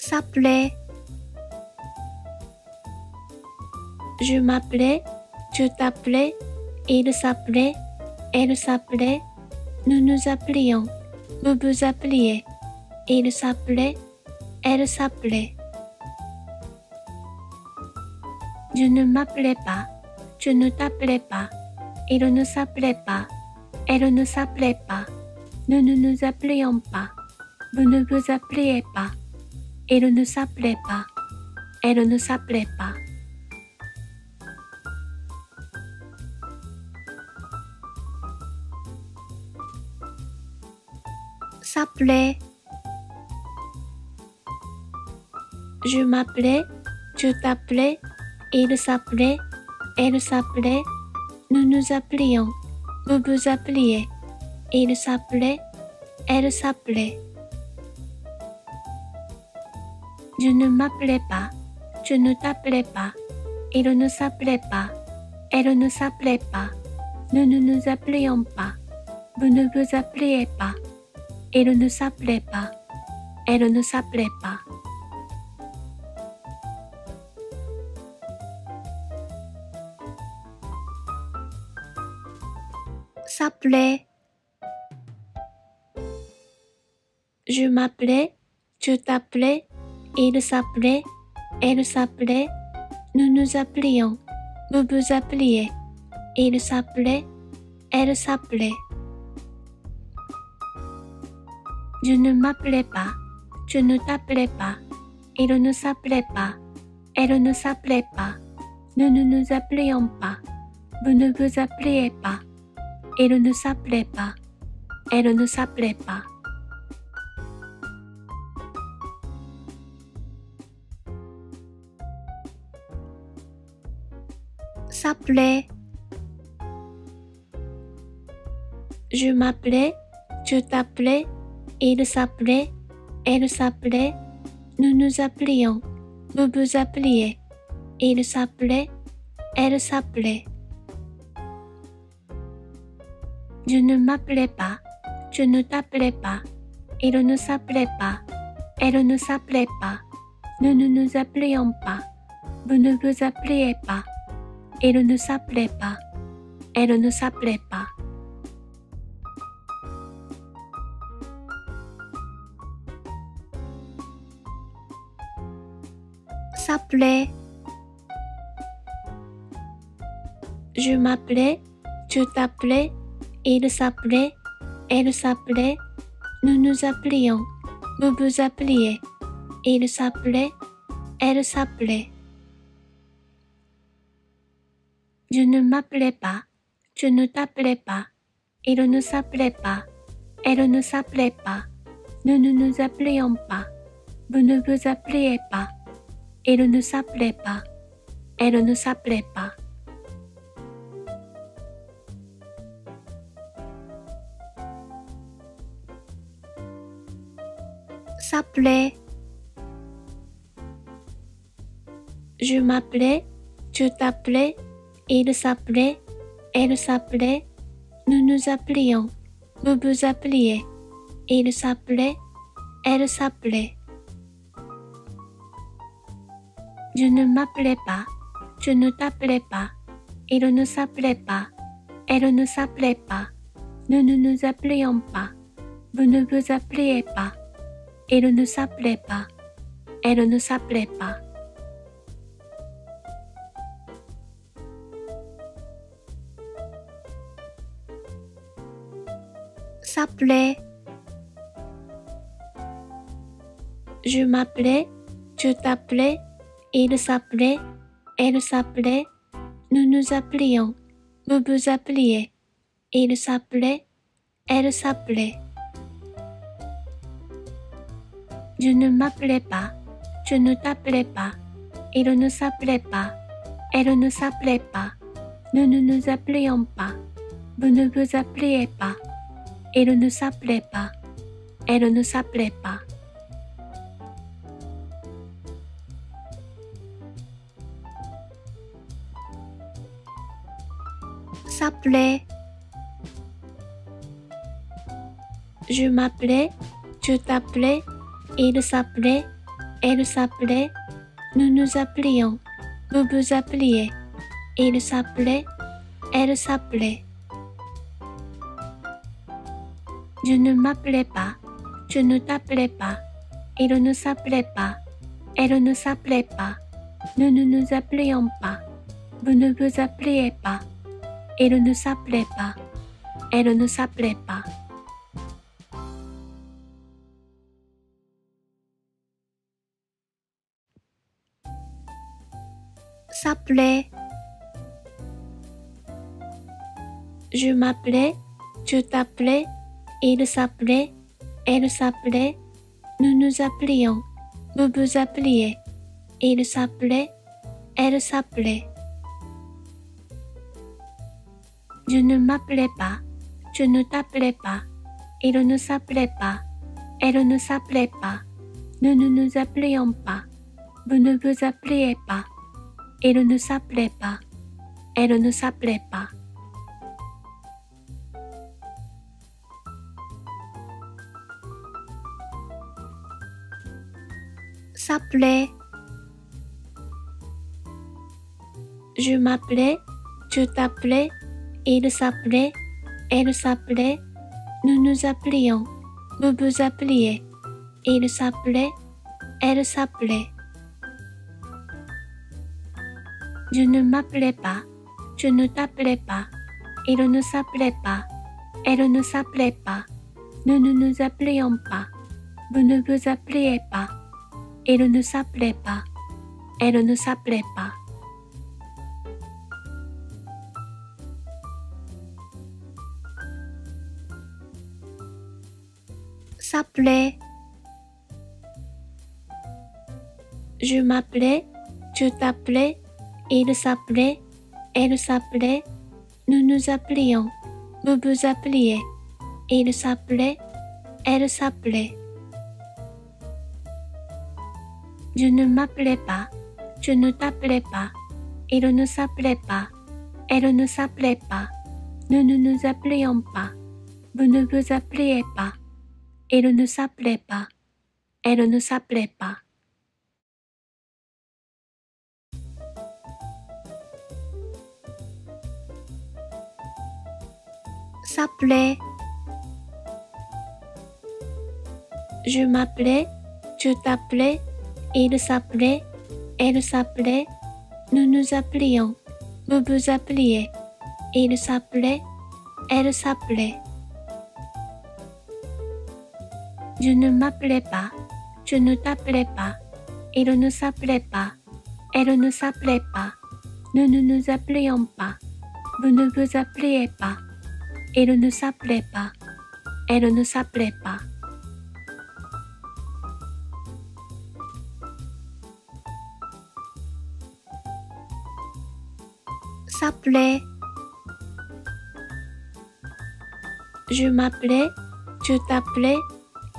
s'appelait, je m'appelais, tu t'appelais, il s'appelait, elle s'appelait, nous nous appelions, vous vous appeliez, il s'appelait, elle s'appelait. Je ne m'appelais pas, tu ne t'appelais pas, il ne s'appelait pas, elle ne s'appelait pas, nous ne nous appelions pas, vous ne vous appeliez pas, il ne s'appelait pas, elle ne s'appelait pas. S'appelait, je m'appelais, tu t'appelais, il s'appelait, elle s'appelait, nous nous appelions, vous vous appeliez, il s'appelait, elle s'appelait. Je ne m'appelais pas, tu ne t'appelais pas, il ne s'appelait pas, elle ne s'appelait pas, nous ne nous appelions pas, vous ne vous appeliez pas, il ne s'appelait pas, elle ne s'appelait pas. S'appelait, je m'appelais, tu t'appelais, il s'appelait, elle s'appelait, nous nous appelions, vous vous appeliez, il s'appelait, elle s'appelait. Je ne m'appelais pas, tu ne t'appelais pas, il ne s'appelait pas, elle ne s'appelait pas, nous ne nous appelions pas, vous ne vous appeliez pas, il ne s'appelait pas, elle ne s'appelait pas. S'appelait, je m'appelais, tu t'appelais, il s'appelait, elle s'appelait, nous nous appelions, vous vous appeliez, il s'appelait, elle s'appelait. Je ne m'appelais pas, tu ne t'appelais pas, il ne s'appelait pas, elle ne s'appelait pas, nous ne nous appelions pas, vous ne vous appeliez pas, il ne s'appelait pas, elle ne s'appelait pas. S'appelait, je m'appelais, tu t'appelais, il s'appelait, elle s'appelait, nous nous appelions, vous vous appeliez, il s'appelait, elle s'appelait. Je ne m'appelais pas, tu ne t'appelais pas, il ne s'appelait pas, elle ne s'appelait pas, nous ne nous appelions pas, vous ne vous appeliez pas, il ne s'appelait pas, elle ne s'appelait pas. S'appelait, je m'appelais, tu t'appelais, il s'appelait, elle s'appelait, nous nous appelions, vous vous appeliez, il s'appelait, elle s'appelait. Je ne m'appelais pas, tu ne t'appelais pas, il ne s'appelait pas, elle ne s'appelait pas, nous ne nous appelions pas, vous ne vous appeliez pas, il ne s'appelait pas, elle ne s'appelait pas. S'appelait, je m'appelais, tu t'appelais, il s'appelait, elle s'appelait, nous nous appelions, vous vous appeliez, il s'appelait, elle s'appelait. Je ne m'appelais pas, tu ne t'appelais pas, il ne s'appelait pas, elle ne s'appelait pas, nous ne nous appelions pas, vous ne vous appeliez pas, il ne s'appelait pas, elle ne s'appelait pas. S'appelait, je m'appelais, tu t'appelais, il s'appelait, elle s'appelait, nous nous appelions, vous vous appeliez, il s'appelait, elle s'appelait. Je ne m'appelais pas, je ne t'appelais pas, il ne s'appelait pas, elle ne s'appelait pas, nous ne nous appelions pas, vous ne vous appeliez pas, il ne s'appelait pas, elle ne s'appelait pas. S'appelait. Je m'appelais, tu t'appelais, il s'appelait, elle s'appelait, nous nous appelions, vous vous appeliez, il s'appelait, elle s'appelait. Je ne m'appelais pas, je ne t'appelais pas, il ne s'appelait pas, elle ne s'appelait pas, nous ne nous appelions pas, vous ne vous appeliez pas, il ne s'appelait pas, elle ne s'appelait pas. S'appelait. Je m'appelais, tu t'appelais, il s'appelait, elle s'appelait, nous nous appelions, vous vous appeliez, il s'appelait, elle s'appelait. Je ne m'appelais pas, je ne t'appelais pas, il ne s'appelait pas, elle ne s'appelait pas, nous ne nous appelions pas, vous ne vous appeliez pas, il ne s'appelait pas, elle ne s'appelait pas. S'appelait. Je m'appelais, tu t'appelais, il s'appelait, elle s'appelait, nous nous appelions, vous vous appeliez, il s'appelait, elle s'appelait. Je ne m'appelais pas, je ne t'appelais pas, il ne s'appelait pas, elle ne s'appelait pas, nous ne nous appelions pas, vous ne vous appeliez pas, il ne s'appelait pas, elle ne s'appelait pas. S'appelait. Je m'appelais, tu t'appelais, il s'appelait, elle s'appelait, nous nous appelions, vous vous appeliez, il s'appelait, elle s'appelait. Je ne m'appelais pas, je ne t'appelais pas, il ne s'appelait pas, elle ne s'appelait pas, nous ne nous appelions pas, vous ne vous appeliez pas, il ne s'appelait pas, elle ne s'appelait pas. S'appelait. Je m'appelais, tu t'appelais,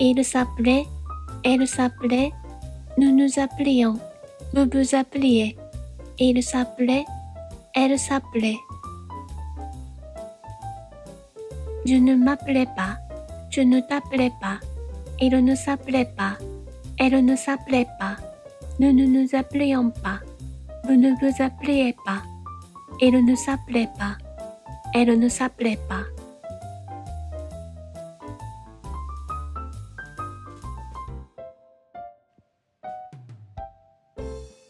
il s'appelait, elle s'appelait, nous nous appelions, vous vous appeliez, il s'appelait, elle s'appelait. Je ne m'appelais pas, je ne t'appelais pas, il ne s'appelait pas, elle ne s'appelait pas, nous ne nous appelions pas, vous ne vous appeliez pas, il ne s'appelait pas, elle ne s'appelait pas.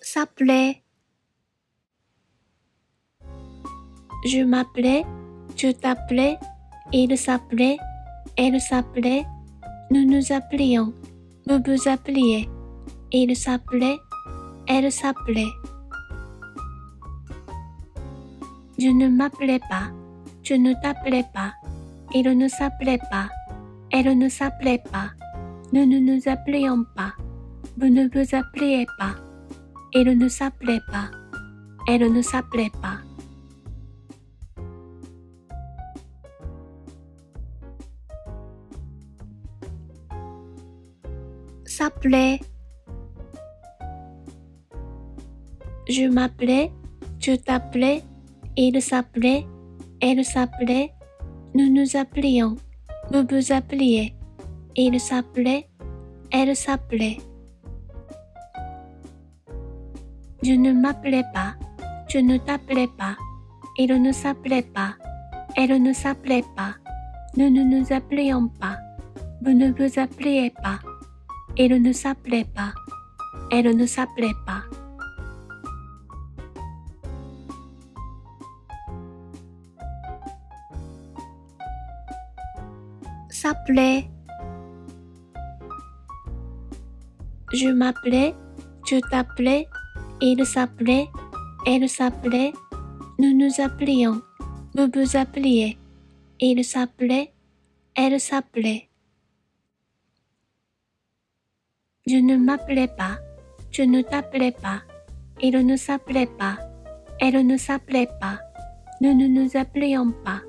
S'appelait. Je m'appelais, tu t'appelais, il s'appelait, elle s'appelait, nous nous appelions, vous vous appeliez, il s'appelait, elle s'appelait. Je ne m'appelais pas, je ne t'appelais pas, il ne s'appelait pas, elle ne s'appelait pas, nous ne nous appelions pas, vous ne vous appeliez pas, il ne s'appelait pas, elle ne s'appelait pas. S'appelait. Je m'appelais, tu t'appelais, il s'appelait, elle s'appelait, nous nous appelions, vous vous appeliez, il s'appelait, elle s'appelait. Je ne m'appelais pas, tu ne t'appelais pas, il ne s'appelait pas, elle ne s'appelait pas, nous ne nous appelions pas, vous ne vous appeliez pas, il ne s'appelait pas, elle ne s'appelait pas. S'appelait. Je m'appelais, tu t'appelais, il s'appelait, elle s'appelait, nous nous appelions, vous vous appeliez, il s'appelait, elle s'appelait. Je ne m'appelais pas, tu ne t'appelais pas, il ne s'appelait pas, elle ne s'appelait pas, nous ne nous appelions pas,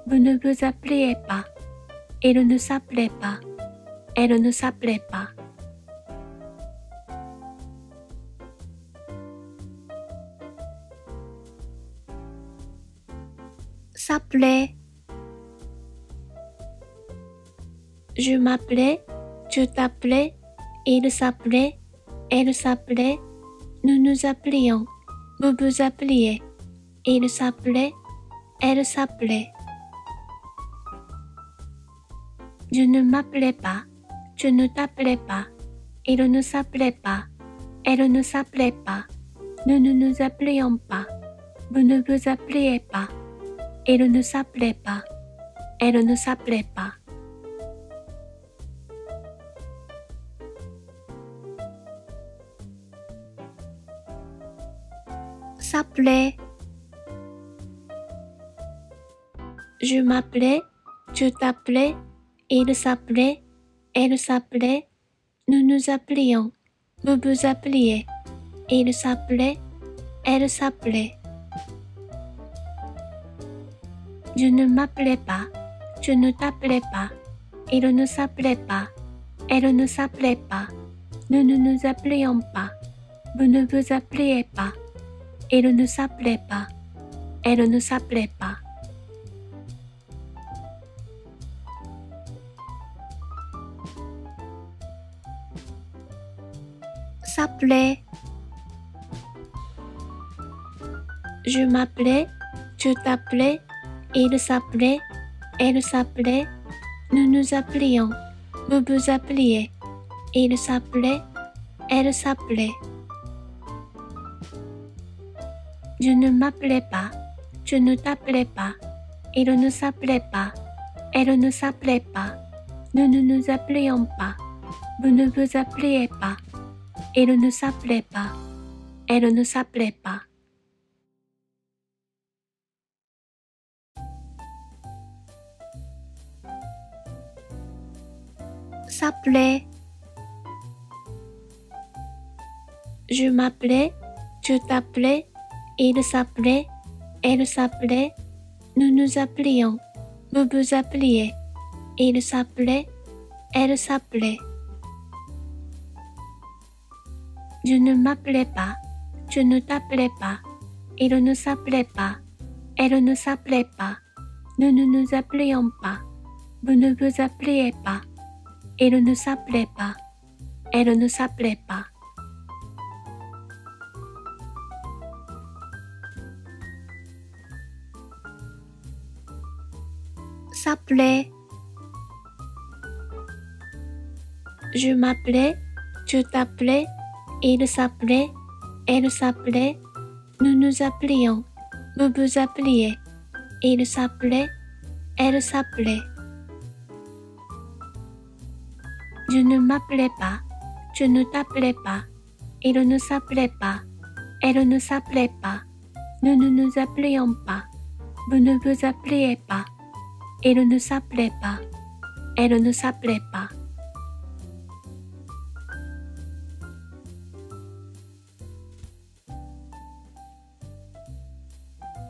vous ne vous appeliez pas, il ne s'appelait pas, elle ne s'appelait pas. S'appelait. Je m'appelais, tu t'appelais, il s'appelait, elle s'appelait, nous nous appelions, vous vous appeliez, il s'appelait, elle s'appelait. Je ne m'appelais pas, tu ne t'appelais pas, il ne s'appelait pas, elle ne s'appelait pas, nous ne nous appelions pas, vous ne vous appeliez pas, il ne s'appelait pas, elle ne s'appelait pas. S'appelait. Je m'appelais, tu t'appelais, il s'appelait, elle s'appelait, nous nous appelions, vous vous appeliez, il s'appelait, elle s'appelait. Je ne m'appelais pas, tu ne t'appelais pas, il ne s'appelait pas, elle ne s'appelait pas, nous ne nous appelions pas, vous ne vous appeliez pas, il ne s'appelait pas, elle ne s'appelait pas. S'appelait. Je m'appelais, tu t'appelais, il s'appelait, elle s'appelait, nous nous appelions, vous vous appeliez, il s'appelait, elle s'appelait. Je ne m'appelais pas, tu ne t'appelais pas, il ne s'appelait pas, elle ne s'appelait pas, nous ne nous appelions pas, vous ne vous appeliez pas, il ne s'appelait pas, elle ne s'appelait pas. S'appelait. Je m'appelais, tu t'appelais, il s'appelait, elle s'appelait, nous nous appelions, vous vous appeliez, il s'appelait, elle s'appelait. Je ne m'appelais pas, tu ne t'appelais pas, il ne s'appelait pas, elle ne s'appelait pas, nous ne nous appelions pas, vous ne vous appeliez pas, il ne s'appelait pas, elle ne s'appelait pas. S'appelait. Je m'appelais, tu t'appelais, il s'appelait, elle s'appelait, nous nous appelions, vous vous appeliez, il s'appelait, elle s'appelait. Je ne m'appelais pas, tu ne t'appelais pas, il ne s'appelait pas, elle ne s'appelait pas, nous ne nous appelions pas, vous ne vous appeliez pas, il ne s'appelait pas, elle ne s'appelait pas.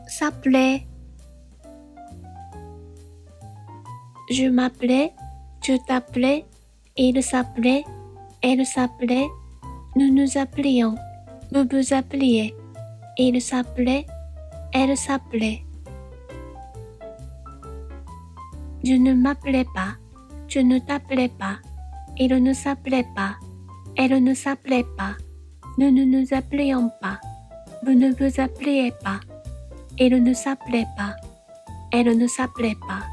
S'appelait. Je m'appelais, tu t'appelais, il s'appelait, elle s'appelait, nous nous appelions, vous vous appeliez, il s'appelait, elle s'appelait. Je ne m'appelais pas, tu ne t'appelais pas, il ne s'appelait pas, elle ne s'appelait pas, Nous ne nous appelions pas. Vous ne vous appeliez pas. Il ne s'appelait pas. Elle ne s'appelait pas.